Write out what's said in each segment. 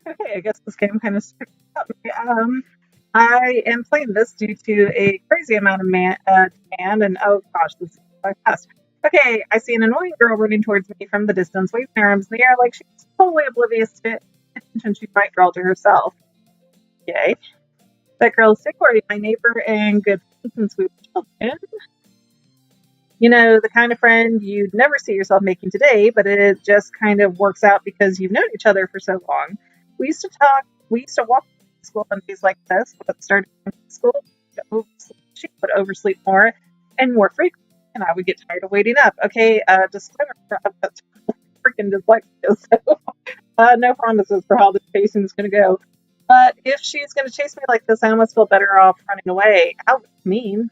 Okay, I guess this game kind of sticks out me. I am playing this due to a crazy amount of demand, and oh gosh, this is so fast. Okay, I see an annoying girl running towards me from the distance, waving her arms in the air like she's totally oblivious to attention she might draw to herself. Yay. That girl is Sigori, my neighbor and good friend since we were children. You know, the kind of friend you'd never see yourself making today, but it just kind of works out because you've known each other for so long. We used to walk to school on days like this, but started in school, she would oversleep more and more frequently, and I would get tired of waiting up. Okay, disclaimer, I've got freaking dyslexia, so no promises for how this pacing is going to go. But if she's going to chase me like this, I almost feel better off running away. How mean.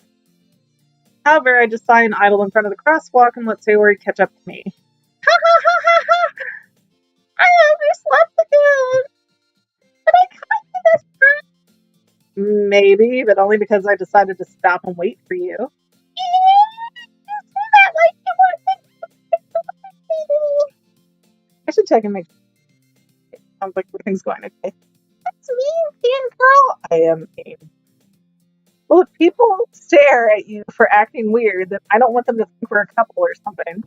However, I just sigh and idle in front of the crosswalk and let Sayori catch up to me. Ha ha ha ha ha! I overslept again! But I caught you this time! Maybe, but only because I decided to stop and wait for you. I should check and make sure. It sounds like everything's going okay. That's mean, fan girl! I am mean. Well, if people stare at you for acting weird, then I don't want them to think we're a couple or something.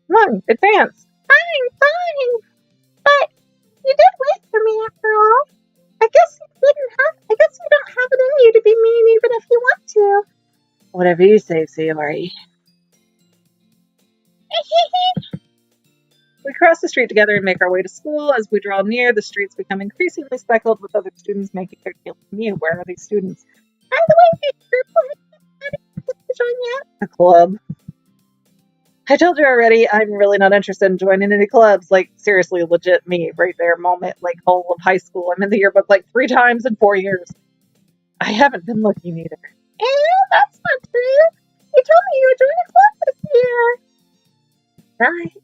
Come on, advance. Fine. But you did wait for me after all. I guess you don't have it in you to be mean even if you want to. Whatever you say, Sayori. We cross the street together and make our way to school. As we draw near, the streets become increasingly speckled with other students making their deal with me. Where are these students? By the way, a club. I told you already, I'm really not interested in joining any clubs. Like, seriously, legit me, right there, moment, like, whole of high school. I'm in the yearbook like 3 times in 4 years. I haven't been looking either. That's not true. You told me you would join a club this year. Right.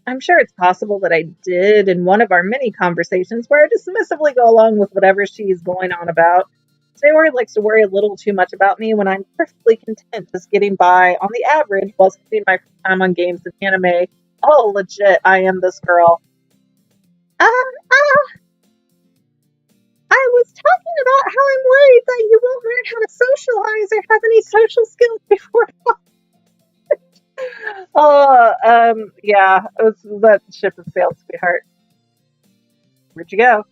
I'm sure it's possible that I did in one of our many conversations where I dismissively go along with whatever she's going on about. Sayori likes to worry a little too much about me when I'm perfectly content just getting by on the average while spending my time on games and anime. Oh, legit, I am this girl. I was talking about how I'm worried that you won't learn how to socialize or have any social skills before yeah, that ship has sailed, sweetheart. Where'd you go?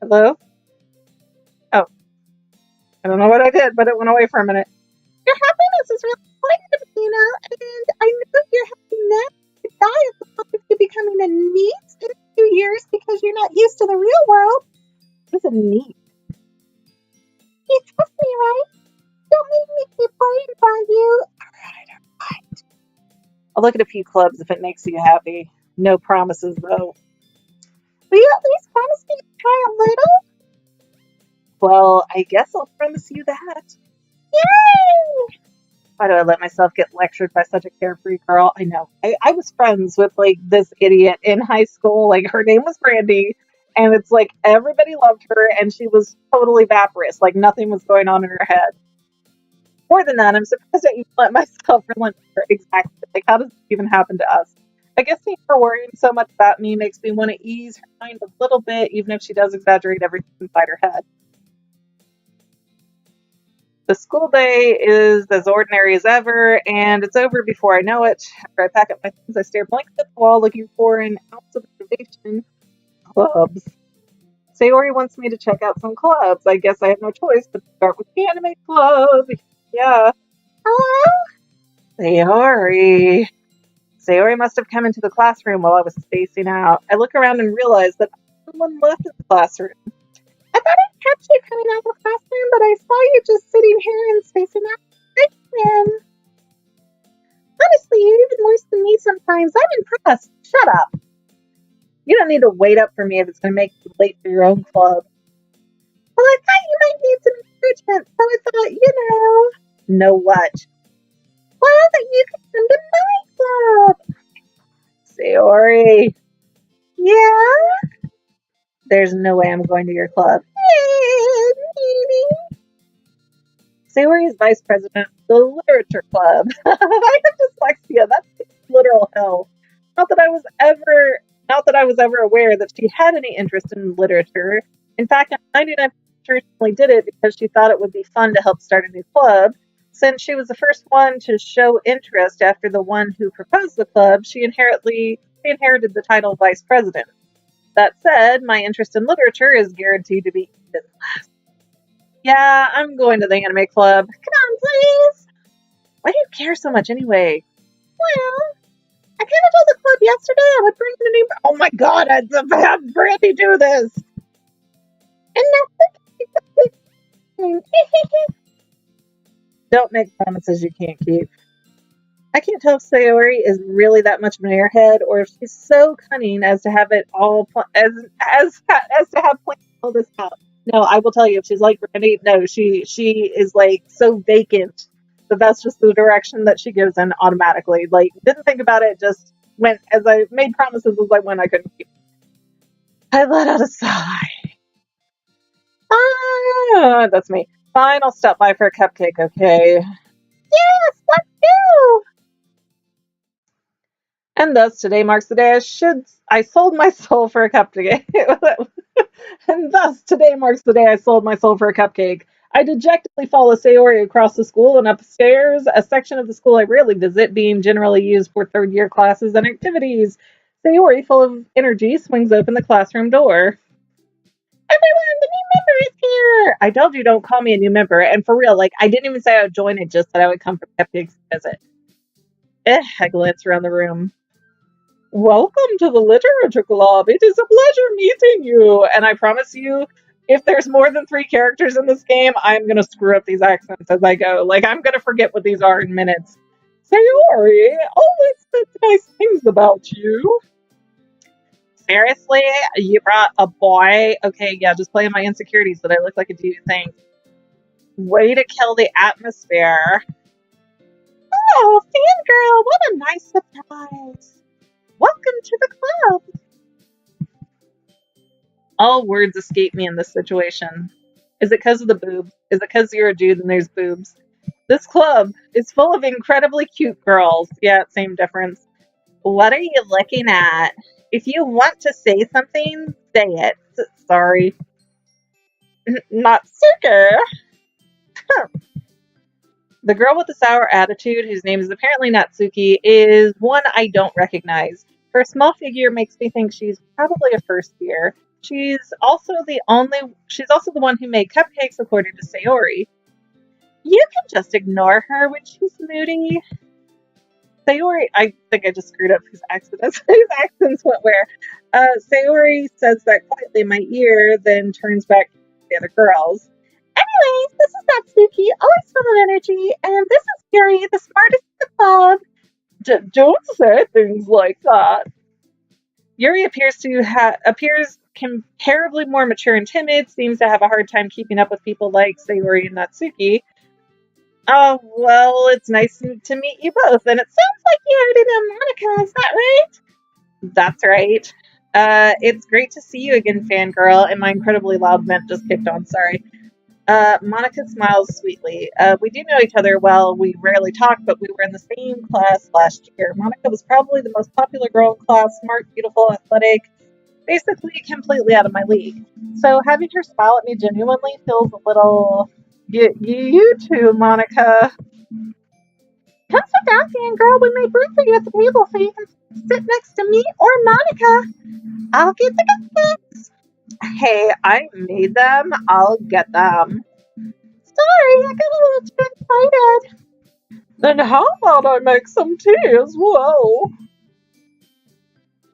Hello? Oh, I don't know what I did, but it went away for a minute. Your happiness is really important to me, and I know you're having that to die at the thought of you becoming a NEET in 2 years because you're not used to the real world. What's a NEET? You trust me, right? Don't make me keep worrying about you. Alright. I'll look at a few clubs if it makes you happy. No promises, though. Will you at least promise me to try a little? Well, I guess I'll promise you that. Yay! Why do I let myself get lectured by such a carefree girl? I know. I was friends with, like, this idiot in high school. Like, her name was Brandy. And it's like, everybody loved her, and she was totally vaporous. Like, nothing was going on in her head. More than that, I'm surprised I even let myself relent her. Exactly. Like, how does this even happen to us? I guess seeing her worrying so much about me makes me want to ease her mind a little bit, even if she does exaggerate everything inside her head. The school day is as ordinary as ever, and it's over before I know it. After I pack up my things, I stare blankly at the wall looking for an ounce of motivation. Clubs. Sayori wants me to check out some clubs. I guess I have no choice but to start with the anime club. Yeah. Hello? Sayori. Sayori must have come into the classroom while I was spacing out. I look around and realize that someone left in the classroom. I thought I'd catch you coming out of the classroom, but I saw you just sitting here and spacing out. Man. Honestly, you're even worse than me sometimes. I'm impressed. Shut up. You don't need to wait up for me if it's going to make you late for your own club. Well, I thought you might need some encouragement, so I thought, Know what? Well, that you could come to my club. Sayori. Yeah? There's no way I'm going to your club. Maybe. Sayori is vice president of the literature club. I have dyslexia. That's literal hell. ever aware that she had any interest in literature. In fact, I'm 99% sure she only did it because she thought it would be fun to help start a new club. Since she was the first one to show interest after the one who proposed the club, she inherited the title vice president. That said, my interest in literature is guaranteed to be even less. Yeah, I'm going to the anime club. Come on, please. Why do you care so much anyway? Well, I kind of told the club yesterday I would bring the new. Oh my god, I'd have Brandy do this. And now, don't make promises you can't keep. I can't tell if Sayori is really that much of an airhead, or if she's so cunning as to have it all as to have planned all this out. No, I will tell you, if she's like Brandy, no, she is like so vacant that that's just the direction that she goes in automatically. Like, didn't think about it, just went as I made promises as I went. I couldn't keep. I let out a sigh. Ah, that's me. Fine, I'll stop by for a cupcake. Okay. Yes, let's go. And thus, today marks the day I sold my soul for a cupcake. And thus, today marks the day I sold my soul for a cupcake. I dejectedly follow Sayori across the school and upstairs, a section of the school I rarely visit, being generally used for third-year classes and activities. Sayori, full of energy, swings open the classroom door. Everyone, the new member is here! I told you don't call me a new member, and for real, like, I didn't even say I would join, it just said I would come for cupcakes to visit. I glance around the room. Welcome to the Literature Club. It is a pleasure meeting you. And I promise you, if there's more than 3 characters in this game, I'm going to screw up these accents as I go. Like, I'm going to forget what these are in minutes. Sayori always said nice things about you. Seriously? You brought a boy? Okay, yeah, just playing my insecurities that I look like a dude. Thanks. Way to kill the atmosphere. Oh, fangirl, what a nice surprise. Welcome to the club. All words escape me in this situation. Is it because of the boobs? Is it because you're a dude and there's boobs? This club is full of incredibly cute girls. Yeah, same difference. What are you looking at? If you want to say something, say it. Sorry. Natsuki. The girl with the sour attitude, whose name is apparently Natsuki, is one I don't recognize. Her small figure makes me think she's probably a first year. She's also the one who made cupcakes, according to Sayori. You can just ignore her when she's moody. Sayori, I think I just screwed up his accents. His accents went where? Sayori says that quietly in my ear, then turns back to the other girls. Anyways, this is Natsuki, always full of energy, and this is Yuri, the smartest in the club. Don't say things like that. Yuri appears comparably more mature and timid, seems to have a hard time keeping up with people like Sayori and Natsuki. Oh, well, it's nice to meet you both, and it sounds like you already know Monica, is that right? That's right. It's great to see you again, fangirl, and my incredibly loud vent just kicked on, sorry. Monica smiles sweetly. We do know each other well. We rarely talk, but we were in the same class last year. Monica was probably the most popular girl in class, smart, beautiful, athletic, basically completely out of my league. So having her smile at me genuinely feels a little... You too, Monica. Come sit down, fangirl. We made room for you at the table so you can sit next to me or Monica. I'll get the cupcakes. Hey, I made them. I'll get them. Sorry, I got a little too excited. Then how about I make some tea as well?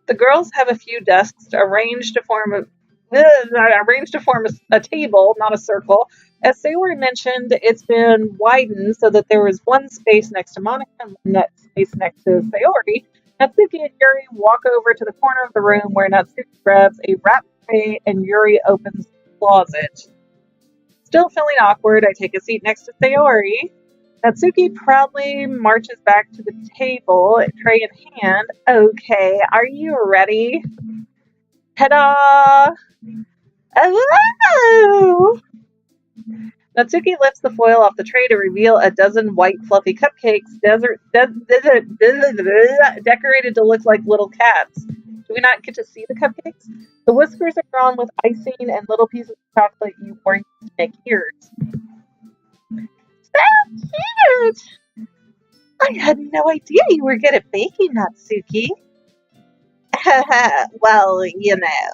The girls have a few desks arranged to form a table, not a circle. As Sayori mentioned, it's been widened so that there was one space next to Monica and one space next to Sayori. Natsuki and Yuri walk over to the corner of the room where Natsuki grabs a wrap tray and Yuri opens the closet. Still feeling awkward, I take a seat next to Sayori. Natsuki proudly marches back to the table, tray in hand. Okay, are you ready? Ta-da! Hello! Natsuki lifts the foil off the tray to reveal a dozen white fluffy cupcakes decorated to look like little cats. Do we not get to see the cupcakes? The whiskers are drawn with icing and little pieces of chocolate you wore to make ears. So cute! I had no idea you were good at baking, Natsuki. Well, you know.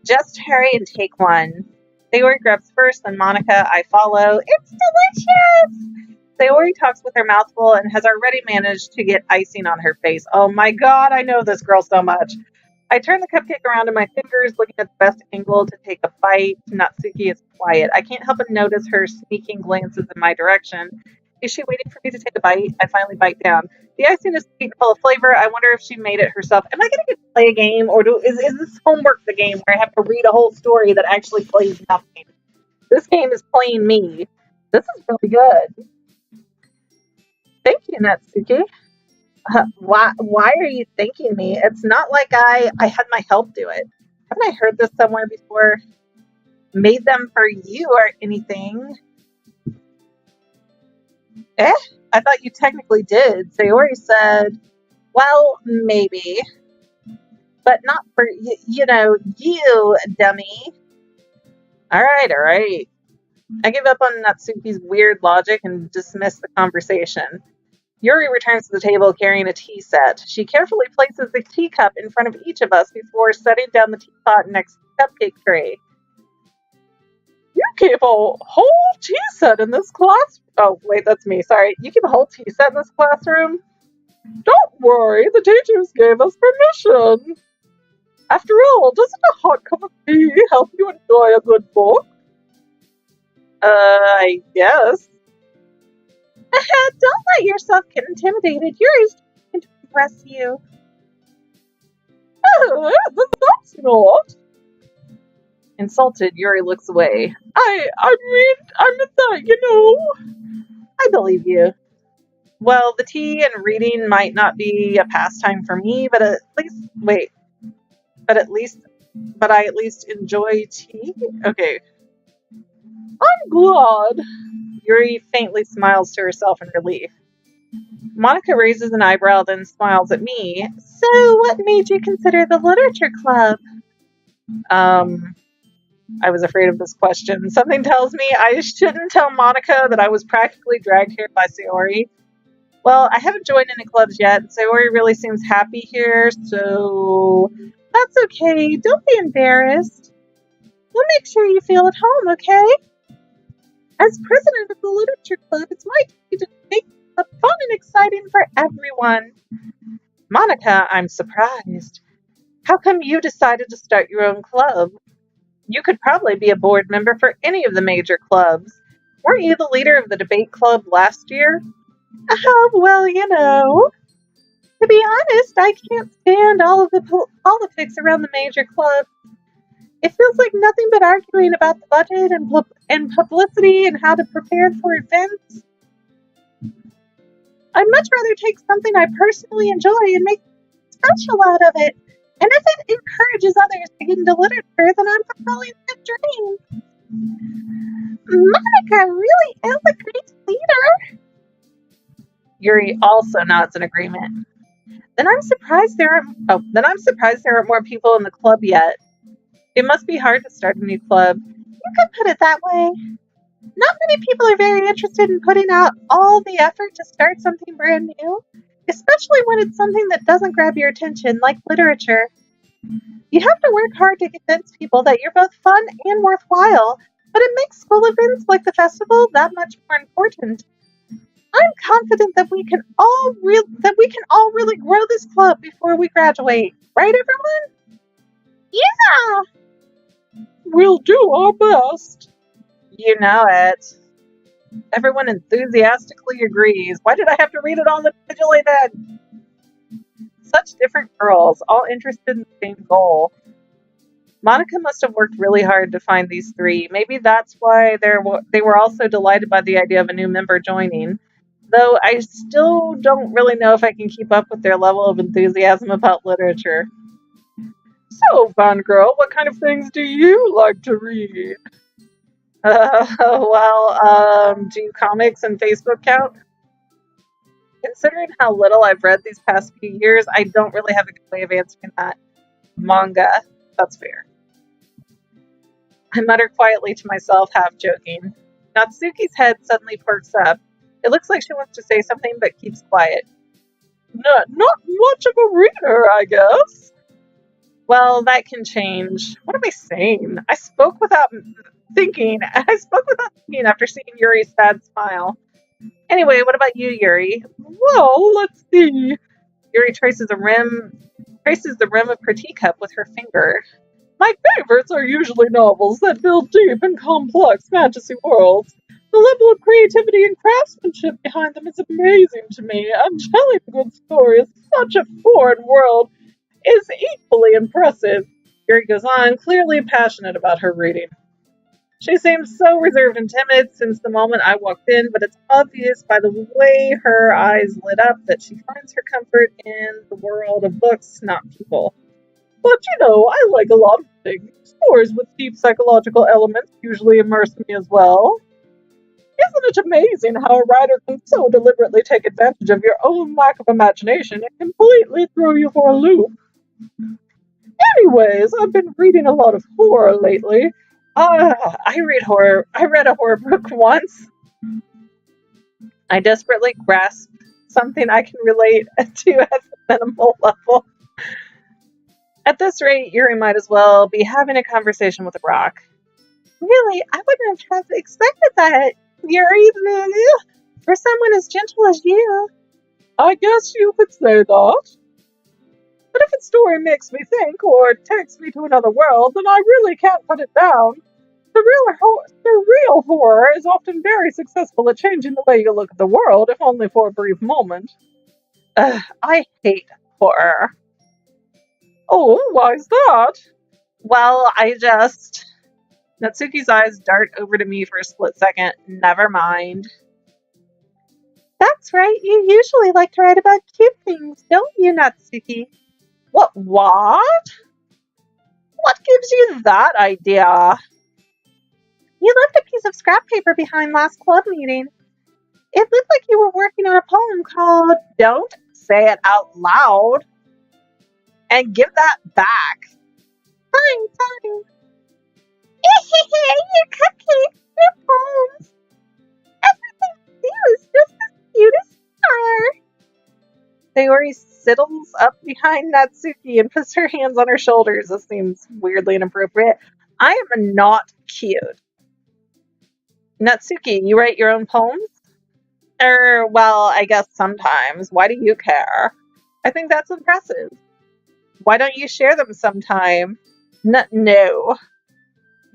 Just hurry and take one. Sayori grabs first, then Monica, I follow. It's delicious! Sayori talks with her mouth full and has already managed to get icing on her face. Oh my god, I know this girl so much. I turn the cupcake around in my fingers, looking at the best angle to take a bite. Natsuki is quiet. I can't help but notice her sneaking glances in my direction. Is she waiting for me to take a bite? I finally bite down. The icing is sweet and full of flavor. I wonder if she made it herself. Am I going to get to play a game, or is this homework the game where I have to read a whole story that actually plays nothing? This game is playing me. This is really good. Thank you, Natsuki. Why are you thanking me? It's not like I had my help do it. Haven't I heard this somewhere before? Made them for you or anything? I thought you technically did. Sayori said, well, maybe. But not for, you, dummy. Alright. I give up on Natsuki's weird logic and dismiss the conversation. Yuri returns to the table carrying a tea set. She carefully places the teacup in front of each of us before setting down the teapot next to the cupcake tray. You keep a whole tea set in this class? Oh, wait, that's me. Sorry. You keep a whole tea set in this classroom? Don't worry, the teachers gave us permission. After all, doesn't a hot cup of tea help you enjoy a good book? I guess. Don't let yourself get intimidated. Yuri's trying to impress you. That's not. Insulted, Yuri looks away. I meant that, I believe you. Well, the tea and reading might not be a pastime for me, but I at least enjoy tea? Okay. I'm glad. Yuri faintly smiles to herself in relief. Monica raises an eyebrow, then smiles at me. So, what made you consider the literature club? I was afraid of this question. Something tells me I shouldn't tell Monica that I was practically dragged here by Sayori. Well, I haven't joined any clubs yet, and Sayori really seems happy here, so that's okay. Don't be embarrassed. We'll make sure you feel at home, okay? As president of the literature club, it's my duty to make it fun and exciting for everyone. Monica, I'm surprised. How come you decided to start your own club? You could probably be a board member for any of the major clubs. Weren't you the leader of the debate club last year? Well, to be honest, I can't stand all of the politics around the major clubs. It feels like nothing but arguing about the budget and publicity and how to prepare for events. I'd much rather take something I personally enjoy and make special out of it. And if it encourages others to get into literature, then I'm fulfilling that dream. Monica really is a great leader. Yuri also nods in agreement. Then I'm surprised there aren't more people in the club yet. It must be hard to start a new club. You could put it that way. Not many people are very interested in putting out all the effort to start something brand new, especially when it's something that doesn't grab your attention, like literature. You have to work hard to convince people that you're both fun and worthwhile, but it makes school events like the festival that much more important. I'm confident that we can all really grow this club before we graduate. Right, everyone? Yeah! We'll do our best. You know it. Everyone enthusiastically agrees. Why did I have to read it all individually then? Such different girls, all interested in the same goal. Monica must have worked really hard to find these three. Maybe that's why they were all so delighted by the idea of a new member joining. Though I still don't really know if I can keep up with their level of enthusiasm about literature. So, fangirl, what kind of things do you like to read? Do comics and Facebook count? Considering how little I've read these past few years, I don't really have a good way of answering that. Manga. That's fair. I mutter quietly to myself, half joking. Natsuki's head suddenly perks up. It looks like she wants to say something but keeps quiet. Not much of a reader, I guess. Well, that can change. What am I saying? I spoke without thinking. I spoke without thinking after seeing Yuri's sad smile. Anyway, what about you, Yuri? Well, let's see. Yuri traces the rim of her teacup with her finger. My favorites are usually novels that build deep and complex fantasy worlds. The level of creativity and craftsmanship behind them is amazing to me, and telling a good story in such a foreign world is equally impressive. Yuri goes on, clearly passionate about her reading. She seems so reserved and timid since the moment I walked in, but it's obvious by the way her eyes lit up that she finds her comfort in the world of books, not people. But I like a lot of things. Stories with deep psychological elements usually immerse me as well. Isn't it amazing how a writer can so deliberately take advantage of your own lack of imagination and completely throw you for a loop? Anyways, I've been reading a lot of horror lately. I read horror. I read a horror book once. I desperately grasped something I can relate to at the minimal level. At this rate, Yuri might as well be having a conversation with a rock. Really, I wouldn't have expected that, Yuri, for someone as gentle as you. I guess you could say that. But if a story makes me think or takes me to another world, then I really can't put it down. The real horror is often very successful at changing the way you look at the world, if only for a brief moment. I hate horror. Oh, why's that? Well, Natsuki's eyes dart over to me for a split second. Never mind. That's right, you usually like to write about cute things, don't you, Natsuki? What? What gives you that idea? You left a piece of scrap paper behind last club meeting. It looked like you were working on a poem called Don't Say It Out Loud. And give that back. Fine. Your cupcakes, your poems. Everything you do is just as cute as you are. Sayori sidles up behind Natsuki and puts her hands on her shoulders. This seems weirdly inappropriate. I am not cute. Natsuki, you write your own poems? Well, I guess sometimes. Why do you care? I think that's impressive. Why don't you share them sometime? No.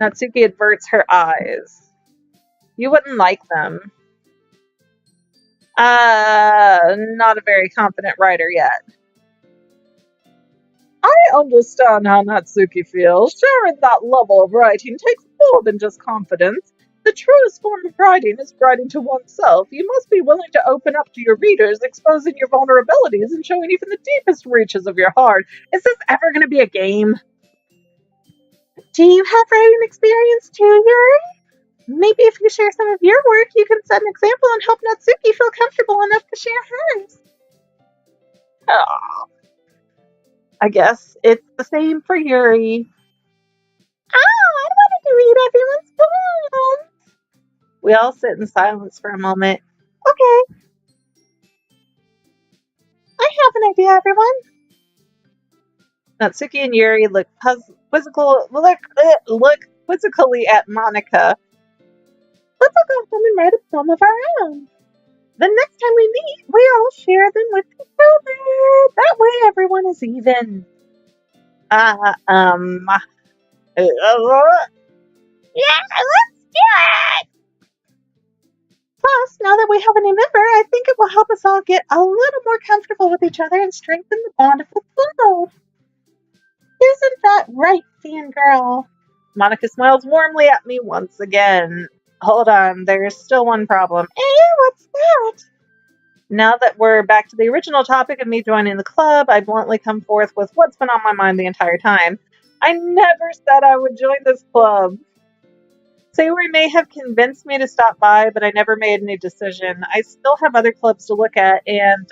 Natsuki averts her eyes. You wouldn't like them. Not a very confident writer yet. I understand how Natsuki feels. Sharing that level of writing takes more than just confidence. The truest form of writing is writing to oneself. You must be willing to open up to your readers, exposing your vulnerabilities and showing even the deepest reaches of your heart. Is this ever going to be a game? Do you have writing experience too, Yuri? Maybe if you share some of your work, you can set an example and help Natsuki feel comfortable enough to share hers. Oh, I guess it's the same for Yuri. I wanted to read everyone's poems. We all sit in silence for a moment. Okay. I have an idea, everyone. Natsuki and Yuri look quizzically at Monica. Let's all go home and write a poem of our own. The next time we meet, we all share them with each other. That way everyone is even. Yeah, let's do it! Plus, now that we have a new member, I think it will help us all get a little more comfortable with each other and strengthen the bond of the club. Isn't that right, fangirl? Monica smiles warmly at me once again. Hold on, there's still one problem. What's that? Now that we're back to the original topic of me joining the club, I bluntly come forth with what's been on my mind the entire time. I never said I would join this club. Sayori may have convinced me to stop by, but I never made any decision. I still have other clubs to look at, and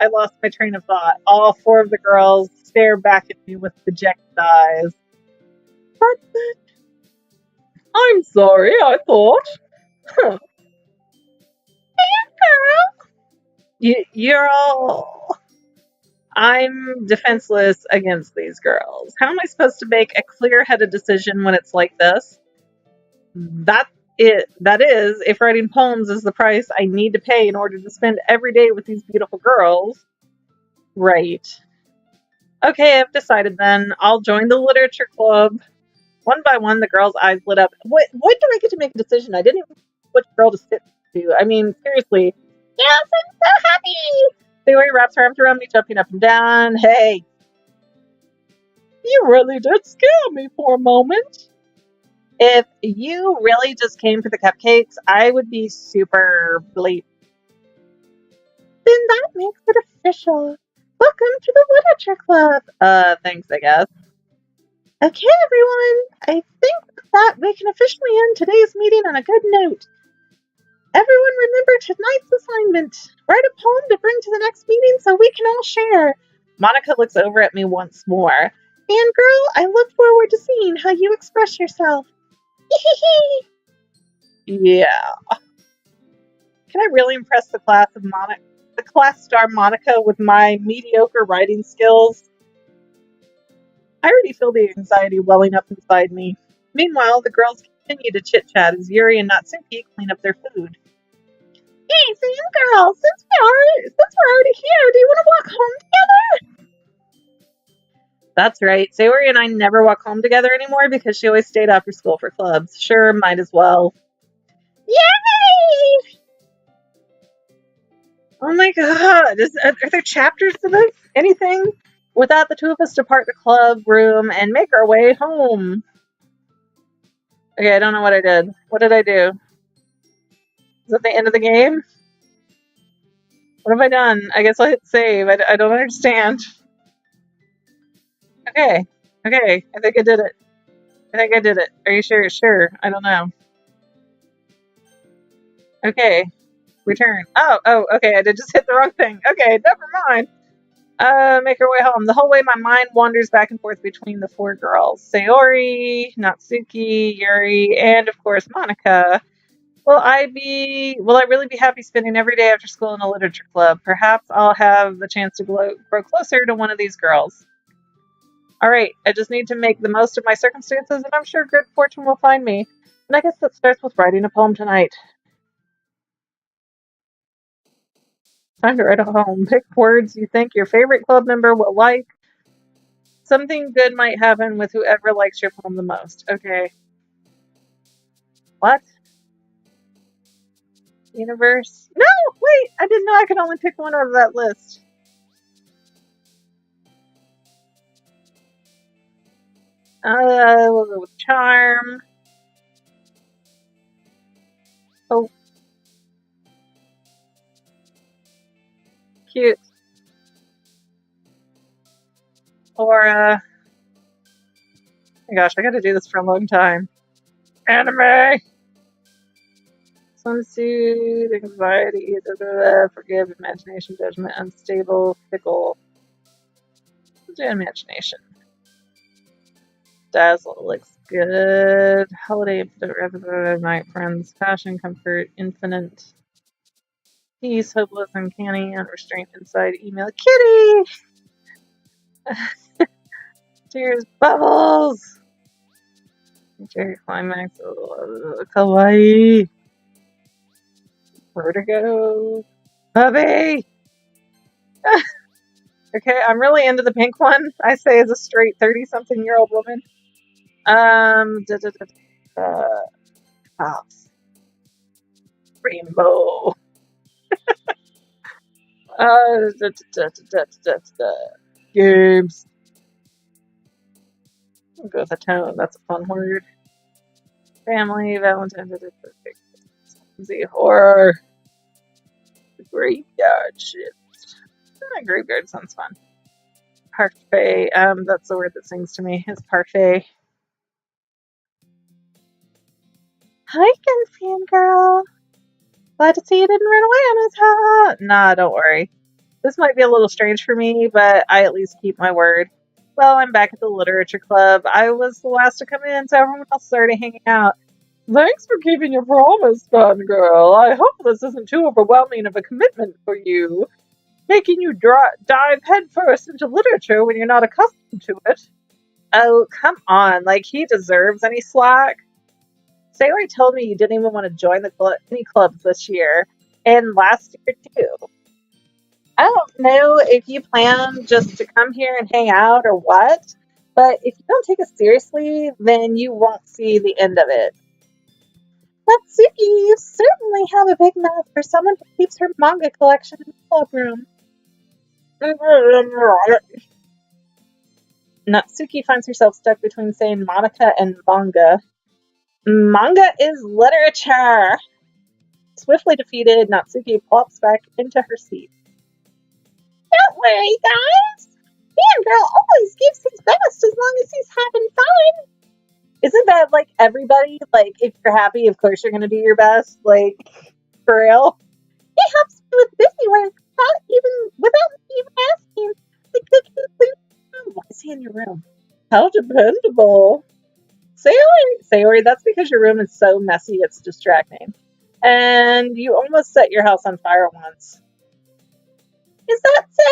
I lost my train of thought. All four of the girls stare back at me with dejected eyes. But I'm sorry, I thought. Huh. Girl, you're all. I'm defenseless against these girls. How am I supposed to make a clear-headed decision when it's like this? That is, if writing poems is the price I need to pay in order to spend every day with these beautiful girls. Right. Okay, I've decided then. I'll join the literature club. One by one, the girls' eyes lit up. What do I get to make a decision? I didn't even know which girl to sit to. I mean, seriously. Yes, I'm so happy! Sayori wraps her arms around me, jumping up and down. Hey, you really did scare me for a moment. If you really just came for the cupcakes, I would be super bleep. Then that makes it official. Welcome to the Literature Club. Thanks, I guess. Okay, everyone. I think that we can officially end today's meeting on a good note. Everyone remember tonight's assignment. Write a poem to bring to the next meeting so we can all share. Monica looks over at me once more. And girl, I look forward to seeing how you express yourself. Yeah. Can I really impress the class star Monica with my mediocre writing skills? I already feel the anxiety welling up inside me. Meanwhile, the girls continue to chit-chat as Yuri and Natsuki clean up their food. Hey, Sam girl, since we're already here, do you want to walk home together? That's right. Sayori and I never walk home together anymore because she always stayed after school for clubs. Sure, might as well. Yay! Oh my god, are there chapters to this? Anything? With that, the two of us depart the club room and make our way home. Okay, I don't know what I did. What did I do? Is that the end of the game? What have I done? I guess I'll hit save. I don't understand. Okay. Okay, I think I did it. Are you sure? Sure. I don't know. Okay. Return. Oh, okay. I did just hit the wrong thing. Okay, never mind. Make our way home. The whole way my mind wanders back and forth between the four girls. Sayori, Natsuki, Yuri, and of course Monica. Will I really be happy spending every day after school in a literature club? Perhaps I'll have the chance to grow closer to one of these girls. Alright, I just need to make the most of my circumstances, and I'm sure good fortune will find me. And I guess that starts with writing a poem tonight. Time to write a poem. Pick words you think your favorite club member will like. Something good might happen with whoever likes your poem the most. Okay. What? Universe? No! Wait! I didn't know I could only pick one out of that list. We'll go with charm. Oh. Cute. Or, oh my gosh, I gotta do this for a long time. Anime! Swimsuit, anxiety, forgive, imagination, judgment, unstable, fickle. Let's do imagination. Dazzle looks good. Holiday, night, friends, passion, comfort, infinite. Peace, hopeless, uncanny, unrestrained inside, email, kitty! Tears, bubbles! Cherry climax, kawaii! Vertigo, puppy! Okay, I'm really into the pink one. I say as a straight 30-something-year-old woman. Cops. Rainbow. Games. I'll go with a tone. That's a fun word. Family, Valentine, the horror. The graveyard shit. Graveyard sounds fun. Parfait. That's the word that sings to me. Is parfait. Hi, Fan Girl. Glad to see you didn't run away on us. Ha! Nah, don't worry. This might be a little strange for me, but I at least keep my word. Well, I'm back at the literature club. I was the last to come in, so everyone else started hanging out. Thanks for keeping your promise, Fan Girl. I hope this isn't too overwhelming of a commitment for you, making you dive headfirst into literature when you're not accustomed to it. Oh, come on. Like, he deserves any slack. Sayori told me you didn't even want to join any clubs this year, and last year too. I don't know if you plan just to come here and hang out or what, but if you don't take us seriously, then you won't see the end of it. Natsuki, you certainly have a big mouth for someone who keeps her manga collection in the club room. Natsuki finds herself stuck between saying Monica and manga. Manga is literature! Swiftly defeated, Natsuki plops back into her seat. Don't worry, guys! Girl always gives his best as long as he's having fun. Isn't that like everybody? Like, if you're happy, of course you're gonna do your best. Like, for real. He helps me with busy work without me even asking. The cooking and cleaning. Why is he in your room? How dependable. Sayori, that's because your room is so messy it's distracting. And you almost set your house on fire once. Is that so?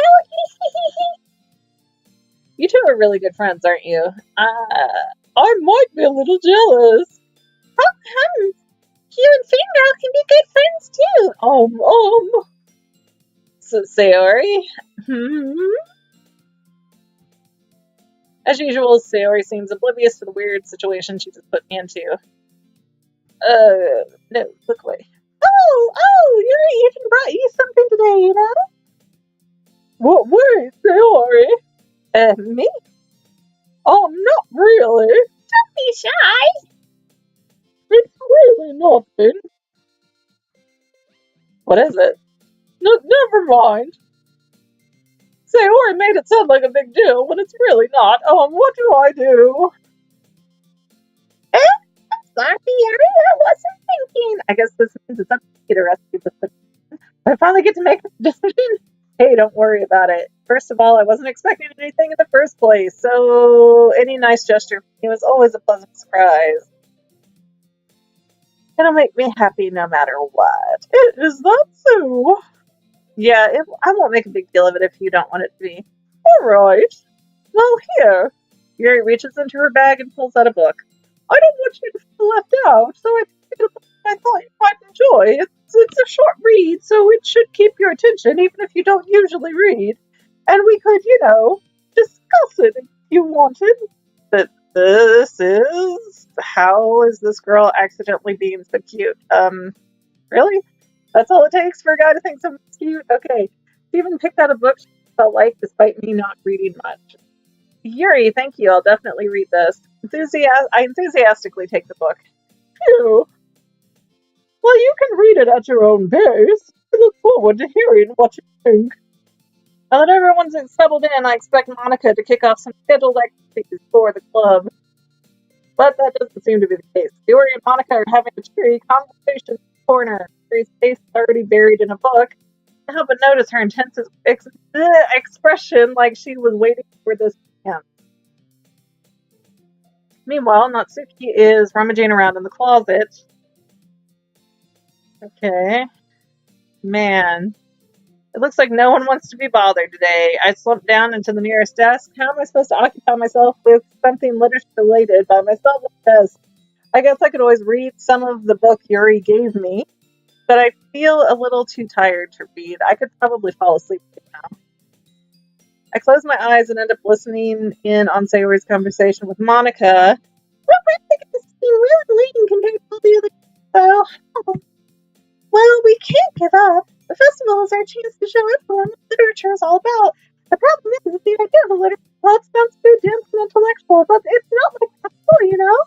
You two are really good friends, aren't you? I might be a little jealous. How come? You and Female can be good friends too. So Sayori? As usual, Sayori seems oblivious to the weird situation she just put me into. No, look away. Oh, Yuri even brought you something today, you know? What way, Sayori? Me? Oh, not really. Don't be shy. It's really nothing. What is it? Never mind. Sayori made it sound like a big deal when it's really not. What do I do? Sorry, Yuri, I wasn't thinking. I guess this means it's up to you to rescue this decision. I finally get to make a decision. Hey, don't worry about it. First of all, I wasn't expecting anything in the first place, so any nice gesture from you is always a pleasant surprise. It'll make me happy no matter what. Is that so? Yeah, I won't make a big deal of it if you don't want it to be. Alright. Well, here. Yuri reaches into her bag and pulls out a book. I don't want you to feel left out, so I picked a book I thought you might enjoy. It's a short read, so it should keep your attention, even if you don't usually read. And we could, discuss it if you wanted. But this is... How is this girl accidentally being so cute? Really? That's all it takes for a guy to think someone's cute? Okay. She even picked out a book she felt like, despite me not reading much. Yuri, thank you. I'll definitely read this. I enthusiastically take the book. Phew. Well, you can read it at your own pace. I look forward to hearing what you think. Now that everyone's settled in, I expect Monica to kick off some scheduled activities for the club. But that doesn't seem to be the case. Yuri and Monica are having a cheery conversation in the corner. Yuri's face is already buried in a book. I can't help but notice her intense expression like she was waiting for this to end. Meanwhile, Natsuki is rummaging around in the closet. Okay. Man. It looks like no one wants to be bothered today. I slumped down into the nearest desk. How am I supposed to occupy myself with something literature related by myself at the desk? I guess I could always read some of the book Yuri gave me, but I feel a little too tired to read. I could probably fall asleep now. I close my eyes and end up listening in on Sayori's conversation with Monica. This is really late compared to all the other Well, we can't give up. The festival is our chance to show everyone what literature is all about. The problem is the idea of a literature club sounds too dense and intellectual, but it's not like that, you know?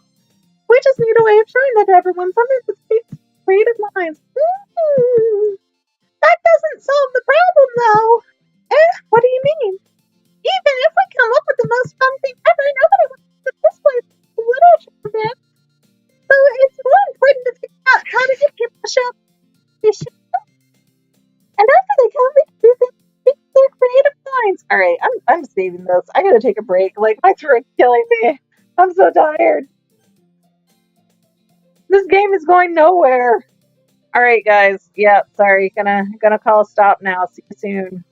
We just need a way of showing that to everyone. Something that speaks to creative minds. That doesn't solve the problem, though. What do you mean? Even if we come up with the most fun thing ever, nobody wants to this place literature event. So it's more important to All right, I'm saving this. I gotta take a break. Like my throat's killing me. I'm so tired. This game is going nowhere. All right, guys. Yeah, sorry. Gonna call a stop now. See you soon.